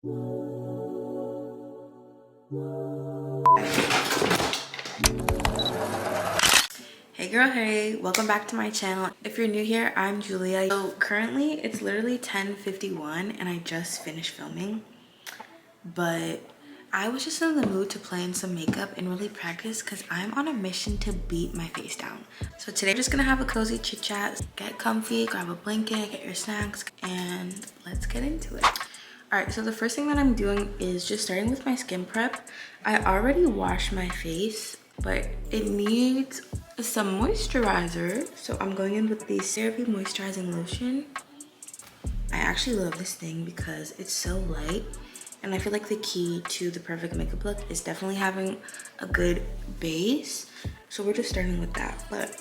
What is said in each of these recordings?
Hey girl, hey, welcome back to my channel. If you're new here, I'm Julia. So currently it's literally 10:51 and I just finished filming, but I was just in the mood to play in some makeup and really practice because I'm on a mission to beat my face down. So today we're just gonna have a cozy chit chat. Get comfy, grab a blanket, get your snacks, and let's get into it. All right, so the first thing that I'm doing is just starting with my skin prep. I already washed my face, but it needs some moisturizer. So I'm going in with the CeraVe Moisturizing Lotion. I actually love this thing because it's so light. And I feel like the key to the perfect makeup look is definitely having a good base. So we're just starting with that. But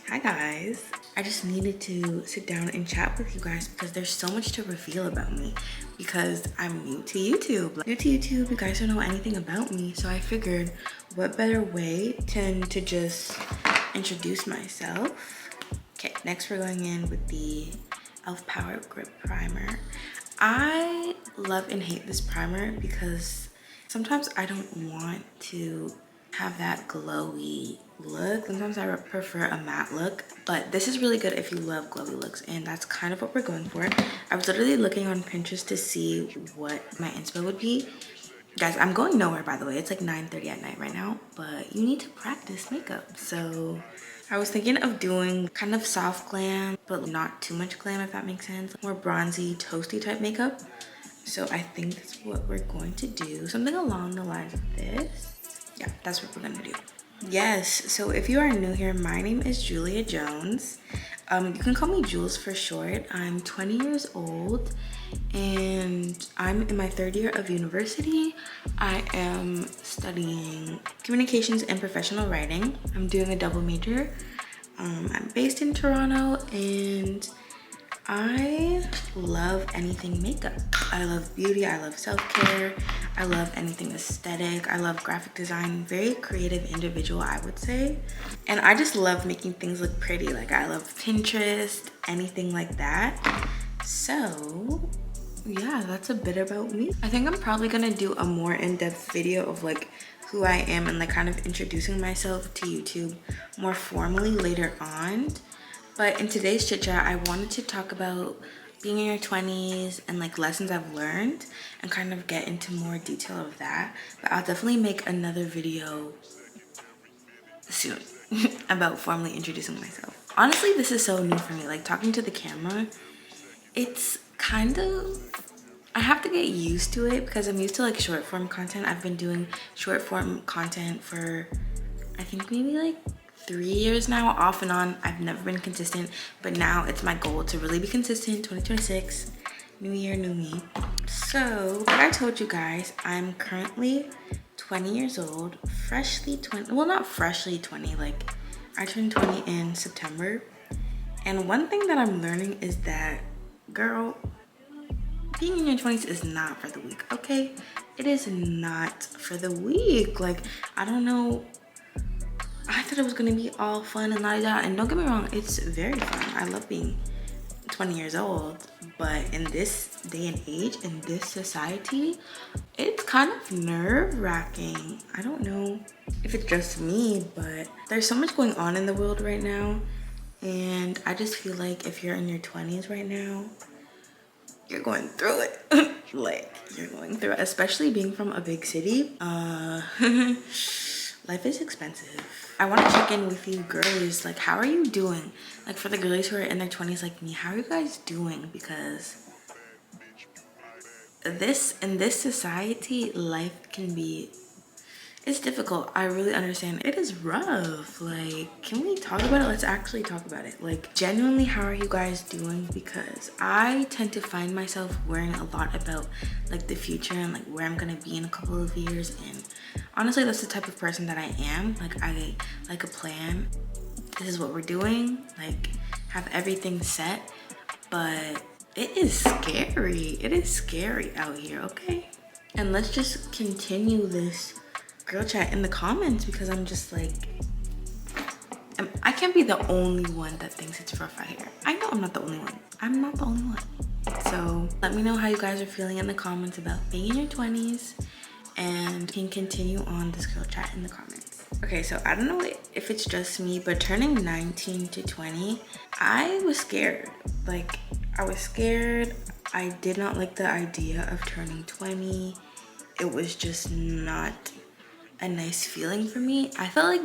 hi guys. I just needed to sit down and chat with you guys because there's so much to reveal about me because I'm new to YouTube. You guys don't know anything about me. So I figured what better way than to just introduce myself. Okay, next we're going in with the e.l.f. Power Grip Primer. I love and hate this primer because sometimes I don't want to have that glowy look. Sometimes I prefer a matte look, but this is really good if you love glowy looks, and that's kind of what we're going for. I was literally looking on Pinterest to see what my inspo would be. Guys, I'm going nowhere, by the way. It's like 9:30 at night right now, but you need to practice makeup. So I was thinking of doing kind of soft glam, but not too much glam, if that makes sense. More bronzy, toasty type makeup. So I think that's what we're going to do. Something along the lines of this. Yeah, that's what we're gonna do. Yes, so if you are new here, my name is Julia Jones. You can call me Jules for short. I'm 20 years old and I'm in my third year of university. I am studying communications and professional writing. I'm doing a double major. I'm based in Toronto and I love anything makeup. I love beauty, I love self-care, I love anything aesthetic, I love graphic design, very creative individual, I would say. And I just love making things look pretty. Like I love Pinterest, anything like that. So yeah, that's a bit about me. I think I'm probably gonna do a more in-depth video of like who I am and like kind of introducing myself to YouTube more formally later on. But in today's chit chat, I wanted to talk about being in your 20s and like lessons I've learned and kind of get into more detail of that. But I'll definitely make another video soon about formally introducing myself. Honestly, this is so new for me. Like talking to the camera, it's kind of, I have to get used to it because I'm used to like short form content. I've been doing short form content for I think maybe like 3 years now, off and on. I've never been consistent, but now it's my goal to really be consistent. 2026, new year, new me. So like I told you guys, I'm currently 20 years old, freshly 20, well not freshly 20, like I turned 20 in September. And one thing that I'm learning is that, girl, being in your 20s is not for the weak, okay? It is not for the weak. Like, I don't know, I thought it was gonna be all fun and la-da-da, and don't get me wrong, it's very fun. I love being 20 years old, but in this day and age, in this society, it's kind of nerve-wracking. I don't know if it's just me, but there's so much going on in the world right now, and I just feel like if you're in your 20s right now, you're going through it. Like, you're going through it, especially being from a big city. Life is expensive. I want to check in with you girlies. Like, how are you doing? Like, for the girlies who are in their 20s like me, how are you guys doing? Because in this society, life can be, it's difficult. I really understand. It is rough. Like, can we talk about it? Let's actually talk about it. Like, genuinely, how are you guys doing? Because I tend to find myself worrying a lot about like the future and like where I'm gonna be in a couple of years. And honestly, that's the type of person that I am. Like, I like a plan. This is what we're doing. Like, have everything set. But it is scary. It is scary out here, okay? And let's just continue this girl chat in the comments because I'm just like, I can't be the only one that thinks it's rough out here. I know I'm not the only one. I'm not the only one. So let me know how you guys are feeling in the comments about being in your 20s, and can continue on this girl chat in the comments. Okay, so I don't know if it's just me, but turning 19 to 20, I was scared. Like, I was scared. I did not like the idea of turning 20. It was just not a nice feeling for me. I felt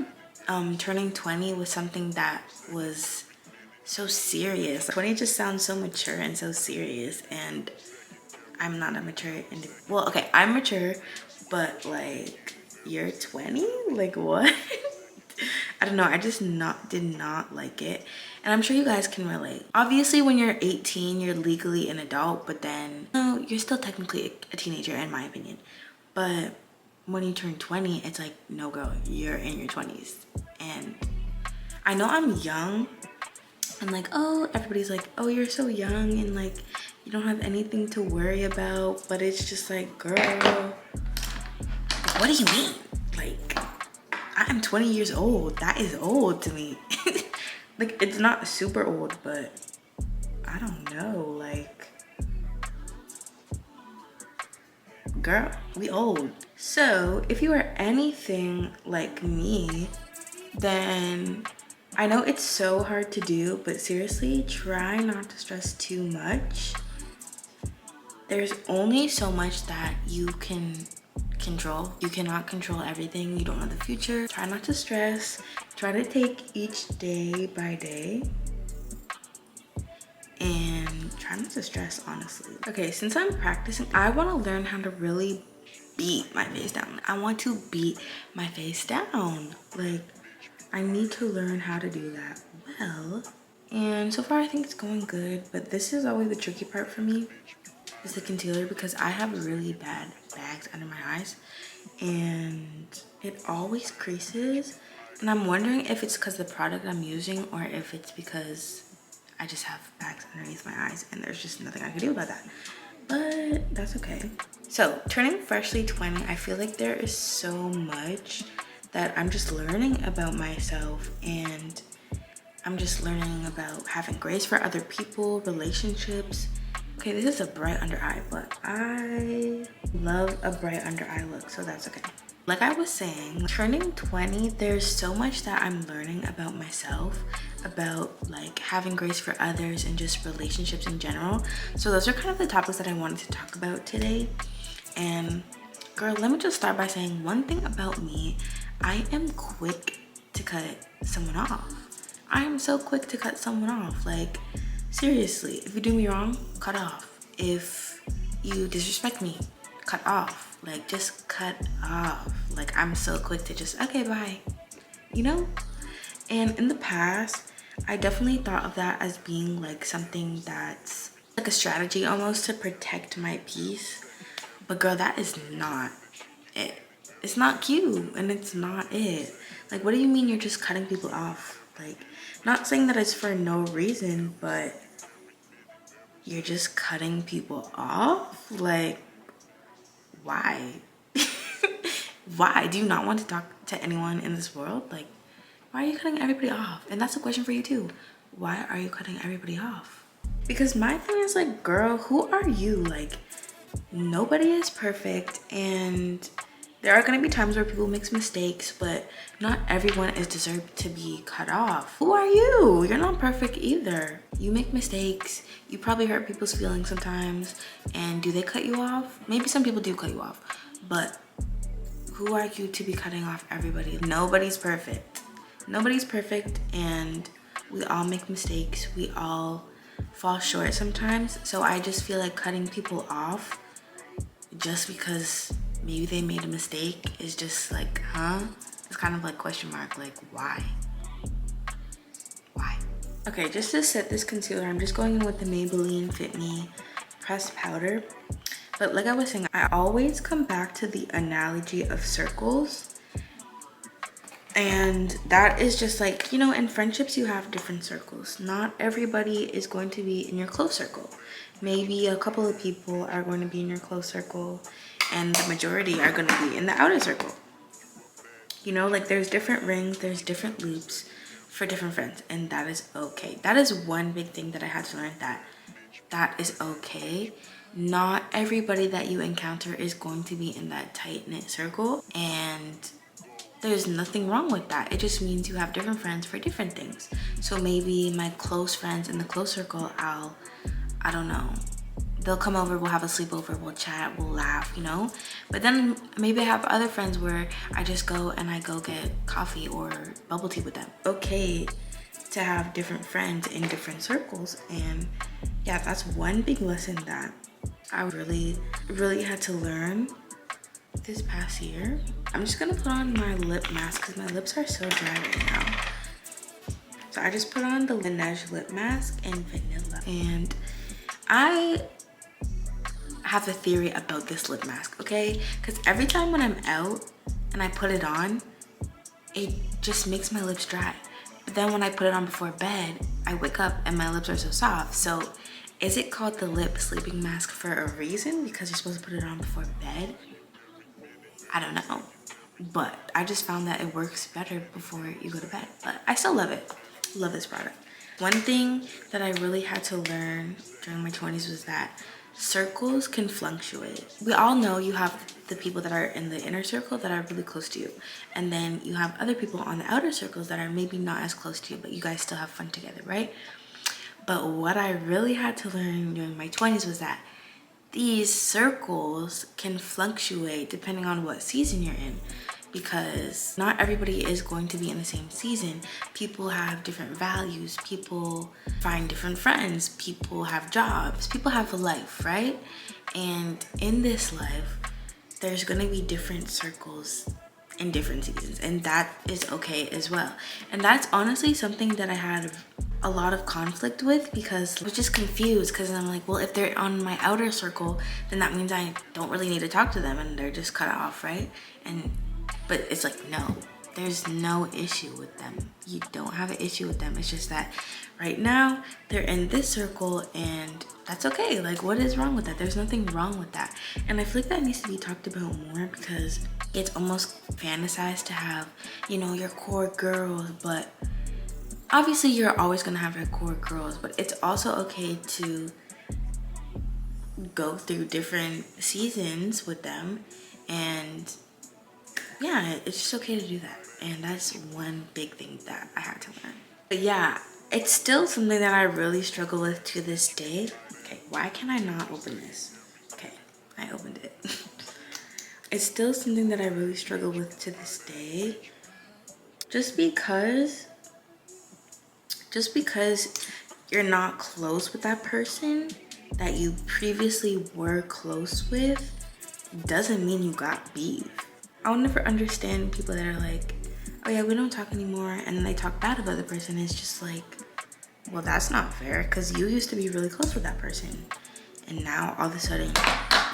like turning 20 was something that was so serious. 20 just sounds so mature and so serious, and I'm not a mature well, okay, I'm mature, but like, you're 20? Like, what? I don't know, I just did not like it, and I'm sure you guys can relate. Obviously, when you're 18, you're legally an adult, but then, no, you're still technically a teenager in my opinion. But when you turn 20, it's like, no girl, you're in your 20s. And I know I'm young, and like, oh, everybody's like, oh, you're so young and like you don't have anything to worry about, but it's just like, girl, what do you mean? Like, I'm 20 years old. That is old to me. Like, it's not super old, but I don't know, like, girl, we old. So if you are anything like me, then I know it's so hard to do, but seriously, try not to stress too much. There's only so much that you can control. You cannot control everything. You don't know the future. Try not to stress. Try to take each day by day. And try not to stress, honestly. Okay, since I'm practicing, I want to learn how to really beat my face down. I want to beat my face down. Like, I need to learn how to do that well. And so far, I think it's going good. But this is always the tricky part for me, is the concealer, because I have really bad bags under my eyes and it always creases, and I'm wondering if it's because of the product I'm using or if it's because I just have bags underneath my eyes and there's just nothing I can do about that, but that's okay. So turning freshly 20, I feel like there is so much that I'm just learning about myself, and I'm just learning about having grace for other people, relationships. Okay, this is a bright under eye, but I love a bright under eye look, so that's okay. Like I was saying, turning 20, there's so much that I'm learning about myself, about like having grace for others and just relationships in general. So those are kind of the topics that I wanted to talk about today. And girl, let me just start by saying one thing about me. I am quick to cut someone off. I am so quick to cut someone off. Like, seriously, if you do me wrong, cut off. If you disrespect me, cut off. Like, just cut off. Like, I'm so quick to just, okay, bye. You know? And in the past, I definitely thought of that as being like something that's like a strategy almost to protect my peace. But girl, that is not it. It's not cute, and it's not it. Like, what do you mean you're just cutting people off? Like, not saying that it's for no reason, but you're just cutting people off? Like, why? Why? Do you not want to talk to anyone in this world? Like, why are you cutting everybody off? And that's a question for you too. Why are you cutting everybody off? Because my thing is like, girl, who are you? Like, nobody is perfect, and there are going to be times where people make mistakes, but not everyone is deserved to be cut off. Who are you? You're not perfect either. You make mistakes. You probably hurt people's feelings sometimes. And do they cut you off? Maybe some people do cut you off, but who are you to be cutting off everybody? Nobody's perfect. Nobody's perfect, and we all make mistakes. We all fall short sometimes. So I just feel like cutting people off just because maybe they made a mistake is just like, huh? It's kind of like question mark, like why? Why? Okay, just to set this concealer, I'm just going in with the Maybelline Fit Me pressed powder. But like I was saying, I always come back to the analogy of circles. And that is just like, you know, in friendships, you have different circles. Not everybody is going to be in your close circle. Maybe a couple of people are going to be in your close circle, and the majority are going to be in the outer circle. You know, like there's different rings, there's different loops for different friends, and that is okay. That is one big thing that I had to learn, that that is okay. Not everybody that you encounter is going to be in that tight-knit circle, and there's nothing wrong with that. It just means you have different friends for different things. So maybe my close friends in the close circle, I don't know, they'll come over, we'll have a sleepover, we'll chat, we'll laugh, you know? But then maybe I have other friends where I just go and I go get coffee or bubble tea with them. Okay to have different friends in different circles. And yeah, that's one big lesson that I really had to learn this past year. I'm just gonna put on my lip mask because my lips are so dry right now. So I just put on the Laneige lip mask in vanilla, and I have a theory about this lip mask, okay? Because every time when I'm out and I put it on, it just makes my lips dry. But then when I put it on before bed, I wake up and my lips are so soft. So is it called the lip sleeping mask for a reason? Because you're supposed to put it on before bed? I don't know. But I just found that it works better before you go to bed. But I still love it. Love this product. One thing that I really had to learn during my 20s was that circles can fluctuate. We all know you have the people that are in the inner circle that are really close to you, and then you have other people on the outer circles that are maybe not as close to you, but you guys still have fun together, right? But what I really had to learn during my 20s was that these circles can fluctuate depending on what season you're in, because not everybody is going to be in the same season. People have different values, people find different friends, people have jobs, people have a life, right? And in this life, there's gonna be different circles in different seasons, and that is okay as well. And that's honestly something that I had a lot of conflict with, because I was just confused, because I'm like, well, if they're on my outer circle, then that means I don't really need to talk to them and they're just cut off, right? But it's like, no, there's no issue with them. You don't have an issue with them. It's just that right now they're in this circle, and that's okay. Like, what is wrong with that? There's nothing wrong with that. And I feel like that needs to be talked about more, because it's almost fantasized to have, you know, your core girls, but obviously you're always gonna have your core girls, but it's also okay to go through different seasons with them. And yeah, it's just okay to do that. And that's one big thing that I had to learn. But yeah, it's still something that I really struggle with to this day. Okay, why can I not open this? Okay, I opened it. It's still something that I really struggle with to this day. Just because you're not close with that person that you previously were close with doesn't mean you got beef. I'll never understand people that are like, oh yeah, we don't talk anymore, and then they talk bad about the person. It's just like, well, that's not fair, because you used to be really close with that person, and now all of a sudden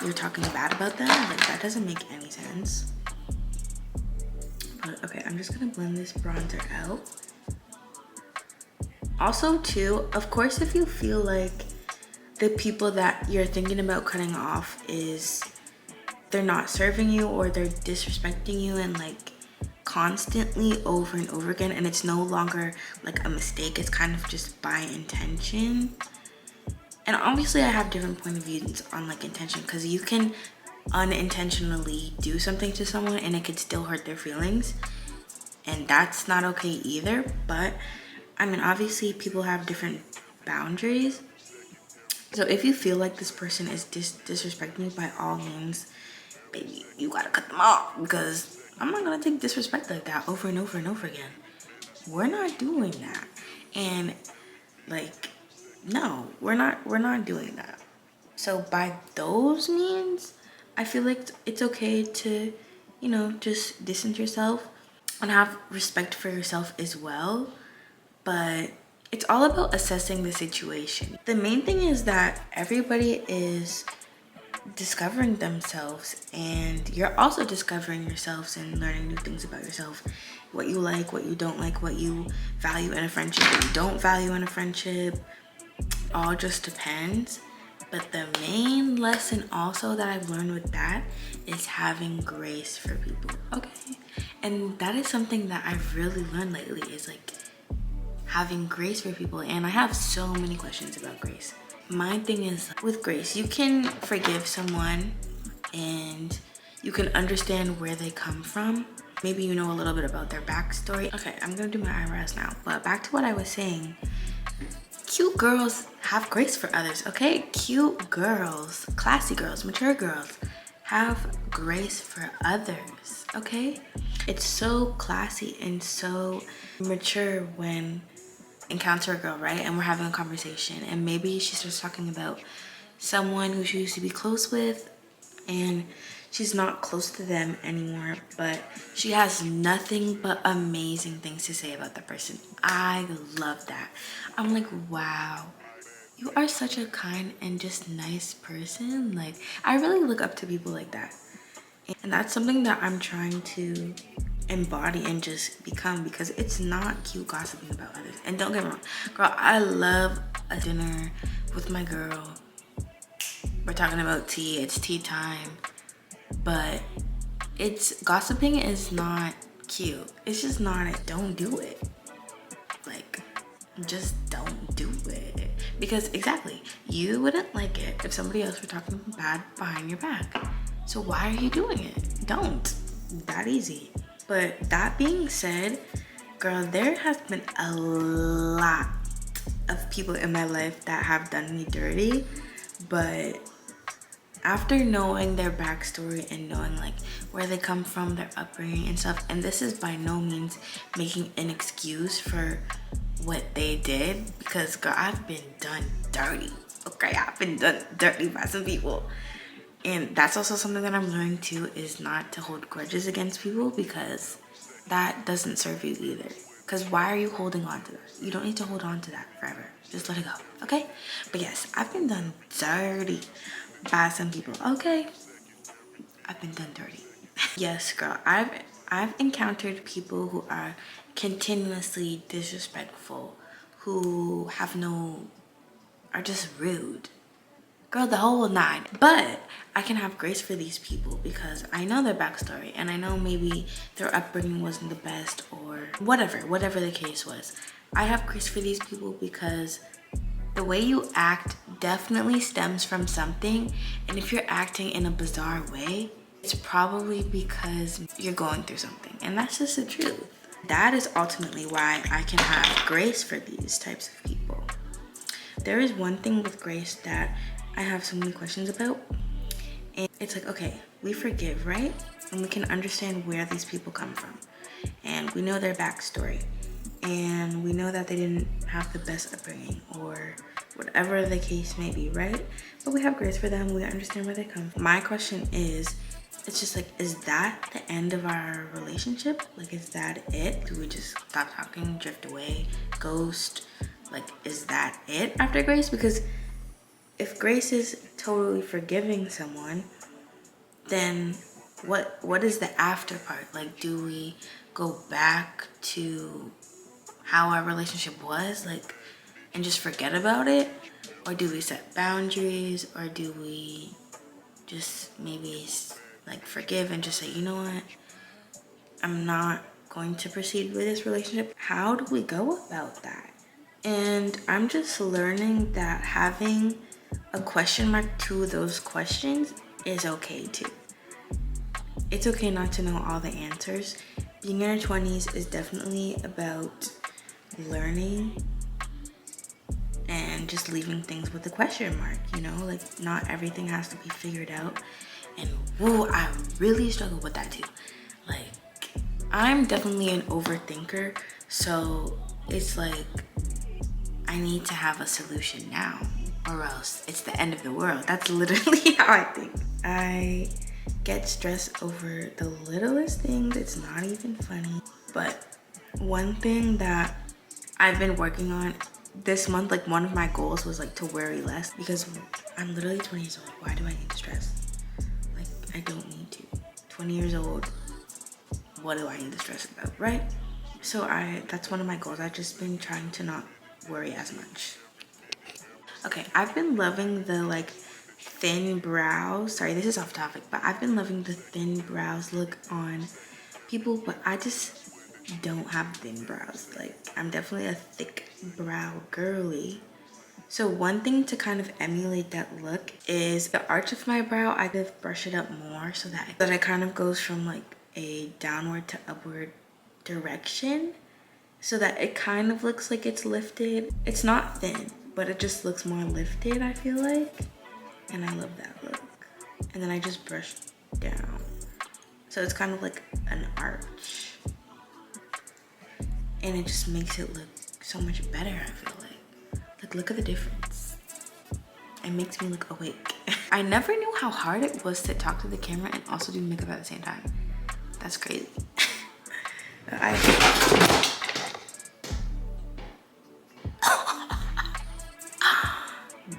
you're talking bad about them. Like, that doesn't make any sense. But okay, I'm just gonna blend this bronzer out. Also too, of course, if you feel like the people that you're thinking about cutting off they're not serving you, or they're disrespecting you and like constantly over and over again, and it's no longer like a mistake, it's kind of just by intention. And obviously I have different point of views on like intention, because you can unintentionally do something to someone and it could still hurt their feelings, and that's not okay either. But I mean, obviously people have different boundaries. So if you feel like this person is disrespecting you, by all means, baby, you gotta cut them off, because I'm not gonna take disrespect like that over and over and over again. We're not doing that. And like, no, we're not doing that. So by those means, I feel like it's okay to, you know, just distance yourself and have respect for yourself as well. But it's all about assessing the situation. The main thing is that everybody is discovering themselves, and you're also discovering yourselves and learning new things about yourself. What you like, what you don't like, what you value in a friendship, what you don't value in a friendship. All just depends. But the main lesson also that I've learned with that is having grace for people. Okay, and that is something that I've really learned lately, is like having grace for people. And I have so many questions about grace. My thing is, with grace, you can forgive someone and you can understand where they come from. Maybe you know a little bit about their backstory. Okay, I'm gonna do my eyebrows now, but back to what I was saying. Cute girls have grace for others, okay? Cute girls, classy girls, mature girls have grace for others, okay? It's so classy and so mature when encounter a girl, right? And we're having a conversation and maybe she starts talking about someone who she used to be close with and she's not close to them anymore, but she has nothing but amazing things to say about the person. I love that. I'm like, wow, you are such a kind and just nice person. Like, I really look up to people like that. And that's something that I'm trying to embody and just become, because it's not cute gossiping about others. And don't get me wrong, girl, I love a dinner with my girl. We're talking about tea, it's tea time. But gossiping is not cute. It's just not it. Don't do it. Like, just don't do it. Because exactly, you wouldn't like it if somebody else were talking bad behind your back. So why are you doing it? Don't. That easy. But that being said, girl, there has been a lot of people in my life that have done me dirty, but after knowing their backstory and knowing like where they come from, their upbringing and stuff, and this is by no means making an excuse for what they did, because girl, I've been done dirty, okay? I've been done dirty by some people. And that's also something that I'm learning too, is not to hold grudges against people, because that doesn't serve you either. Because why are you holding on to that? You don't need to hold on to that forever. Just let it go, okay? But yes, I've been done dirty by some people, okay? I've been done dirty. Yes, girl, I've encountered people who are continuously disrespectful, who are just rude. Girl, the whole nine. But I can have grace for these people because I know their backstory and I know maybe their upbringing wasn't the best or whatever the case was. I have grace for these people because the way you act definitely stems from something. And if you're acting in a bizarre way, it's probably because you're going through something. And that's just the truth. That is ultimately why I can have grace for these types of people. There is one thing with grace that I have so many questions about. And it's like, okay, we forgive, right? And we can understand where these people come from. And we know their backstory. And we know that they didn't have the best upbringing or whatever the case may be, right? But we have grace for them. We understand where they come from. My question is, it's just like, is that the end of our relationship? Like, is that it? Do we just stop talking, drift away, ghost? Like, is that it after grace? Because if grace is totally forgiving someone, then what is the after part? Like, do we go back to how our relationship was, like, and just forget about it? Or do we set boundaries? Or do we just maybe like forgive and just say, you know what, I'm not going to proceed with this relationship? How do we go about that? And I'm just learning that having a question mark to those questions is okay too. It's okay not to know all the answers. Being in our 20s is definitely about learning and just leaving things with a question mark, you know? Like, not everything has to be figured out. And whoa, I really struggle with that too. Like, I'm definitely an overthinker, so it's like I need to have a solution now or else it's the end of the world. That's literally how I think. I get stressed over the littlest things. It's not even funny. But one thing that I've been working on this month, like one of my goals was like to worry less, because I'm literally 20 years old. Why do I need to stress? Like, I don't need to. 20 years old, what do I need to stress about, right? So that's one of my goals. I've just been trying to not worry as much. Okay, I've been loving the like thin brows. Sorry, this is off topic, but I've been loving the thin brows look on people, but I just don't have thin brows. Like, I'm definitely a thick brow girly. So one thing to kind of emulate that look is the arch of my brow. I could brush it up more so that it kind of goes from like a downward to upward direction, so that it kind of looks like it's lifted. It's not thin, but it just looks more lifted, I feel like. And I love that look. And then I just brush down. So it's kind of like an arch. And it just makes it look so much better, I feel like. Like, look at the difference. It makes me look awake. I never knew how hard it was to talk to the camera and also do makeup at the same time. That's crazy.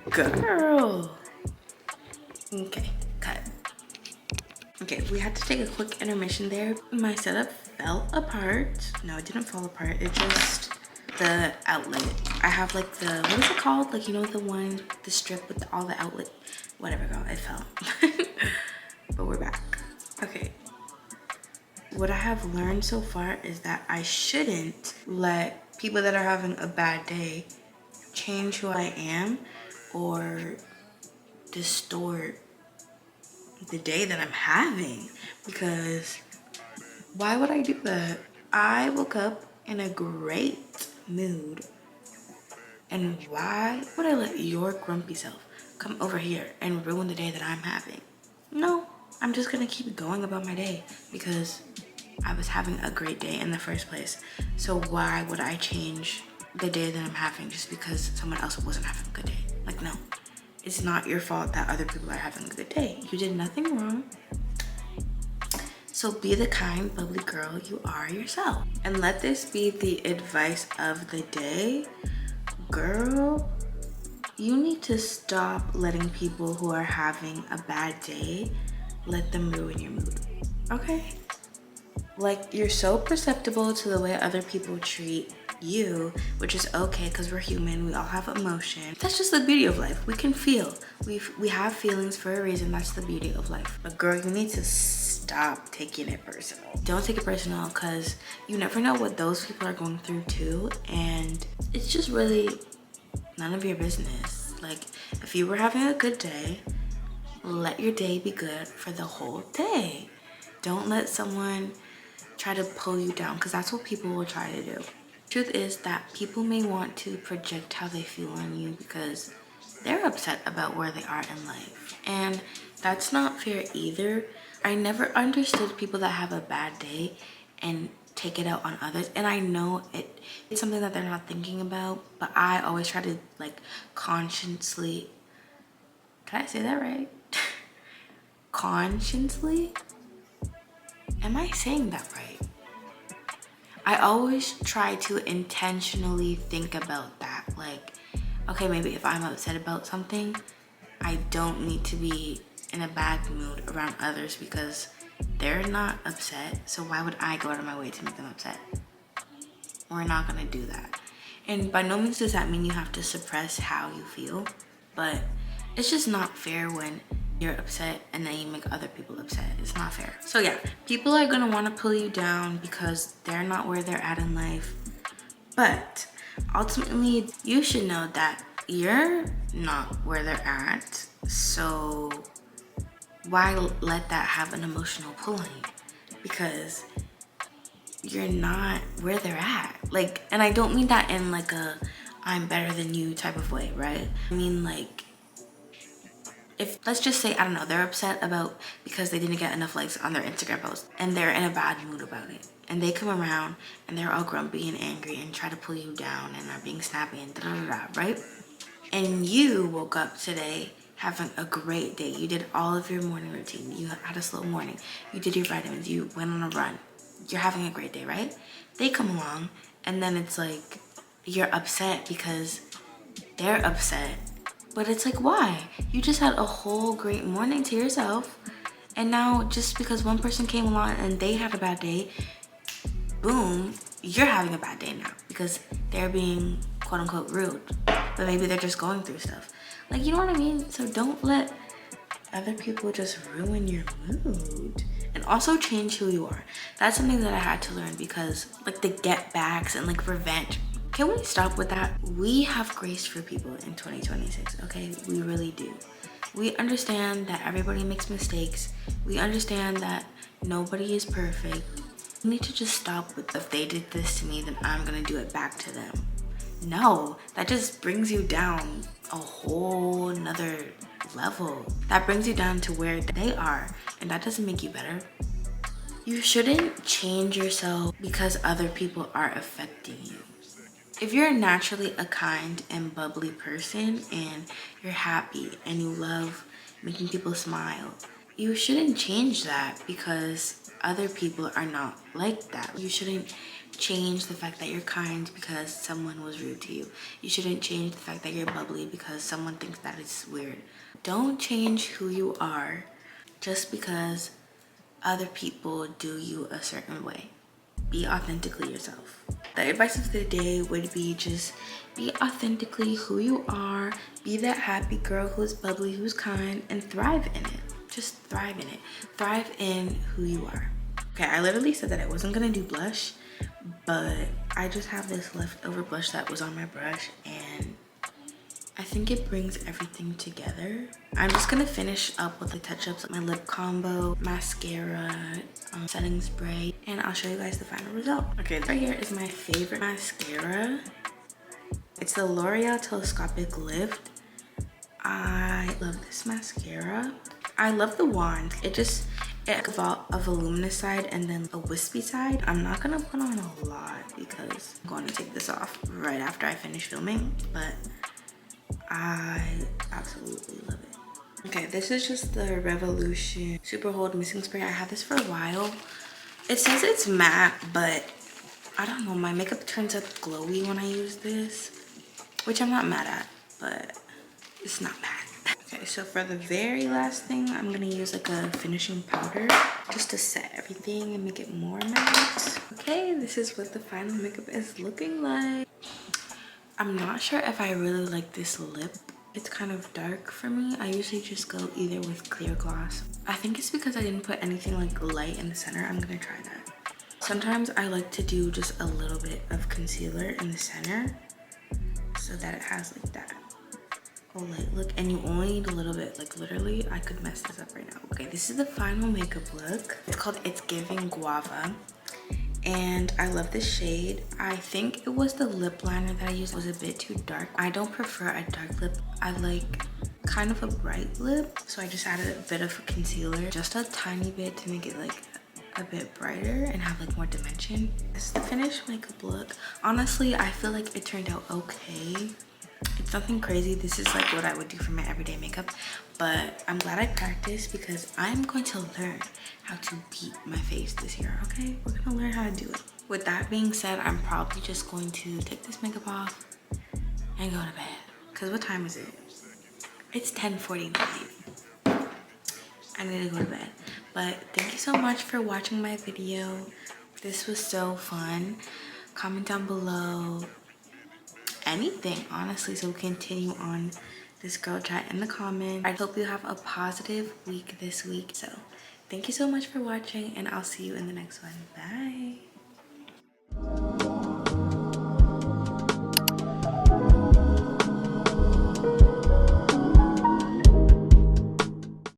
Girl. Okay, cut. Okay, we had to take a quick intermission there. My setup fell apart. No, it didn't fall apart. It just, the outlet. I have like the, what is it called? Like, you know, the one, the strip with all the outlet. Whatever, girl, it fell. But we're back. Okay. What I have learned so far is that I shouldn't let people that are having a bad day change who I am or distort the day that I'm having, because why would I do that? I woke up in a great mood, and why would I let your grumpy self come over here and ruin the day that I'm having? No, I'm just gonna keep going about my day because I was having a great day in the first place. So why would I change the day that I'm having just because someone else wasn't having a good day? Like, no. It's not your fault that other people are having a good day. You did nothing wrong. So be the kind, bubbly girl you are yourself. And let this be the advice of the day. Girl, you need to stop letting people who are having a bad day, let them ruin your mood, okay? Like, you're so perceptible to the way other people treat you, which is okay because we're human, we all have emotion. That's just the beauty of life. We can feel. We have feelings for a reason. That's the beauty of life. But girl, you need to stop taking it personal. Don't take it personal, because you never know what those people are going through too, and it's just really none of your business. Like, if you were having a good day, let your day be good for the whole day. Don't let someone try to pull you down, because that's what people will try to do. Truth is that people may want to project how they feel on you because they're upset about where they are in life, and that's not fair either. I never understood people that have a bad day and take it out on others, and I know it's something that they're not thinking about, but I always try to, like, consciously, did I say that right? Consciously? Am I saying that right? I always try to intentionally think about that. Like, okay, maybe if I'm upset about something, I don't need to be in a bad mood around others because they're not upset. So why would I go out of my way to make them upset? We're not gonna do that. And by no means does that mean you have to suppress how you feel, but it's just not fair when you're upset and then you make other people upset. It's not fair. So yeah, people are gonna want to pull you down because they're not where they're at in life, but ultimately you should know that you're not where they're at, so why let that have an emotional pull on you? Because you're not where they're at. Like, and I don't mean that in like a I'm better than you type of way, right? I mean, like, if, let's just say, I don't know, they're upset about because they didn't get enough likes on their Instagram post and they're in a bad mood about it, and they come around and they're all grumpy and angry and try to pull you down and are being snappy and da-da-da-da, right? And you woke up today having a great day. You did all of your morning routine. You had a slow morning. You did your vitamins. You went on a run. You're having a great day, right? They come along and then it's like you're upset because they're upset. But it's like, why? You just had a whole great morning to yourself, and now just because one person came along and they had a bad day, boom, you're having a bad day now because they're being quote unquote rude, but maybe they're just going through stuff. Like, you know what I mean? So don't let other people just ruin your mood. And also change who you are. That's something that I had to learn, because like the get backs and like revenge Can we stop with that? We have grace for people in 2026, okay? We really do. We understand that everybody makes mistakes. We understand that nobody is perfect. We need to just stop with, if they did this to me, then I'm gonna do it back to them. No, that just brings you down a whole nother level. That brings you down to where they are, and that doesn't make you better. You shouldn't change yourself because other people are affecting you. If you're naturally a kind and bubbly person and you're happy and you love making people smile, you shouldn't change that because other people are not like that. You shouldn't change the fact that you're kind because someone was rude to you. You shouldn't change the fact that you're bubbly because someone thinks that it's weird. Don't change who you are just because other people do you a certain way. Be authentically yourself. The advice of the day would be just be authentically who you are. Be that happy girl who's bubbly, who's kind, and thrive in it. Just thrive in it. Thrive in who you are. Okay, I literally said that I wasn't gonna do blush, but I just have this leftover blush that was on my brush, and I think it brings everything together. I'm just gonna finish up with the touch-ups, my lip combo, mascara, setting spray, and I'll show you guys the final result. Okay, right here is my favorite mascara. It's the L'Oreal Telescopic Lift. I love this mascara. I love the wand. It a voluminous side and then a wispy side. I'm not gonna put on a lot because I'm going to take this off right after I finish filming, but I absolutely love it. Okay, this is just the Revolution Super Hold Missing Spray. I had this for a while. It says it's matte, but I don't know. My makeup turns up glowy when I use this, which I'm not mad at, but it's not bad. Okay, so for the very last thing, I'm gonna use like a finishing powder just to set everything and make it more matte. Okay, this is what the final makeup is looking like. I'm not sure if I really like this lip. It's kind of dark for me. I usually just go either with clear gloss. I think it's because I didn't put anything like light in the center. I'm gonna try that. Sometimes I like to do just a little bit of concealer in the center so that it has like that light look, and you only need a little bit. Like literally, I could mess this up right now. Okay, this is the final makeup look. It's called It's Giving Guava. And I love this shade. I think it was the lip liner that I used was a bit too dark. I don't prefer a dark lip. I like kind of a bright lip. So I just added a bit of concealer, just a tiny bit to make it like a bit brighter and have like more dimension. This is the finished makeup look. Honestly, I feel like it turned out okay. It's nothing crazy. This is like what I would do for my everyday makeup, but I'm glad I practiced because I'm going to learn how to beat my face this year, okay? We're gonna learn how to do it. With that being said, I'm probably just going to take this makeup off and go to bed. Because what time is it? It's 10:45. I need to go to bed. But thank you so much for watching my video. This was so fun. Comment down below anything, honestly, so we continue on this girl chat in the comments. I hope you have a positive week this week. So thank you so much for watching, and I'll see you in the next one. Bye.